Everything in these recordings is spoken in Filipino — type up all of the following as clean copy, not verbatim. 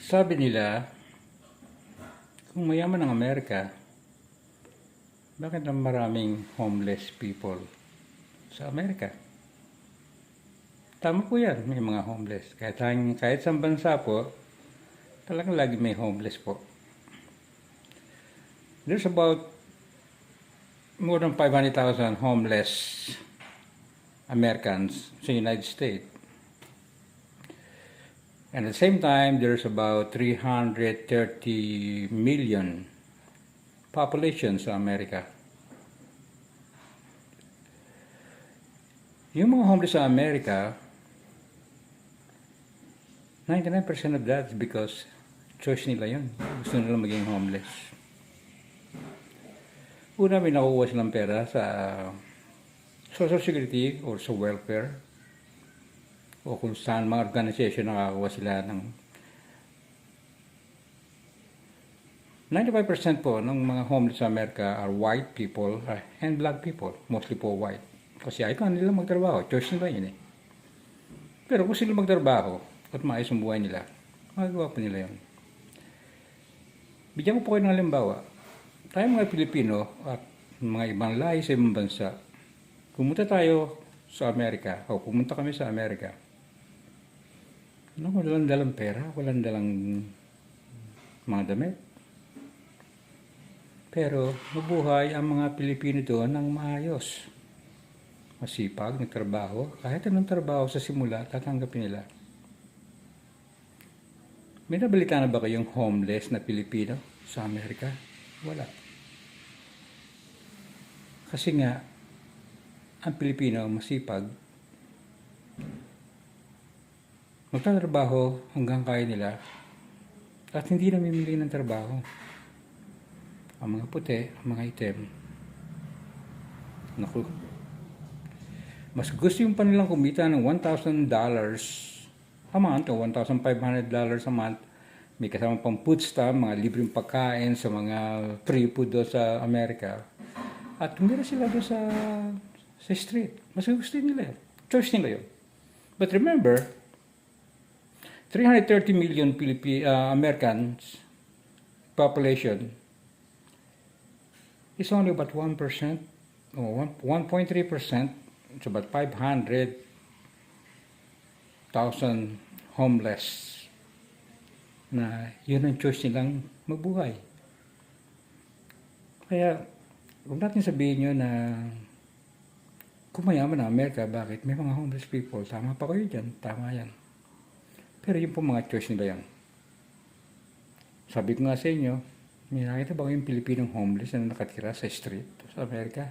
Sabi nila, kung mayaman ang Amerika, bakit ang maraming homeless people sa Amerika? Tama po yan, may mga homeless. Kahit sa bansa po, talagang lagi may homeless po. There's about more than 500,000 homeless Americans sa United States. And at the same time, there's about 330 million population sa Amerika. Yung mga homeless sa Amerika, 99% of that is because choice nila yun. Gusto nila maging homeless. Una, may nakukuha silang pera sa Social Security or sa welfare o kung saan mga organization nakakakuha sila ng 95% po ng mga homeless sa Amerika are white people and black people, mostly po white. Kasi ayaw nila magtrabaho, choice nila yun eh. Pero kung sila magtrabaho at maayos ang buhay nila, magagawa po nila yun. Bigyan ko po kayo ng halimbawa. Tayo mga Pilipino at mga ibang lahi sa ibang bansa, pumunta tayo sa Amerika o pumunta kami sa Amerika. Walang dalang pera, walang dalang mga damit. Pero mabuhay ang mga Pilipino doon ng maayos. Masipag, nagtrabaho. Kahit anong trabaho sa simula, tatanggapin nila. May nabalita na ba kayong homeless na Pilipino sa Amerika? Wala. Kasi nga, ang Pilipino masipag, magtatrabaho hanggang kaya nila at hindi namimili ng trabaho. Ang mga puti, ang mga itim, naku, mas gusto yung pa nilang kumita ng $1,000 a month o $1,500 a month. May kasama pang food stamp, mga libreng pagkain sa mga free food doon sa Amerika. At tumira sila doon sa street. Mas gusto nila yun. Choice nila yun. But remember, 330 million Americans population is only about 1% or 1.3%. It's about 500,000 homeless na yun ang choice nilang mabuhay. Kaya, huwag natin sabihin nyo na kung mayaman na Amerika, bakit may mga homeless people? Tama pa kayo dyan, tama yan. Pero yun po mga choice nila yan. Sabi ko nga sa inyo, may nakita ba kayong Pilipinong homeless na nakatira sa street sa Amerika?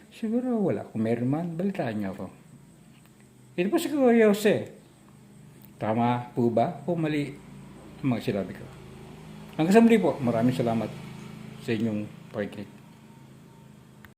Siguro wala. Kung meron man, balitaan niyo ako. Ito po si Kuya Jose. Tama po ba o mali ang mga sinabi ko? Hanggang sa muli po, maraming salamat sa inyong pakikinig.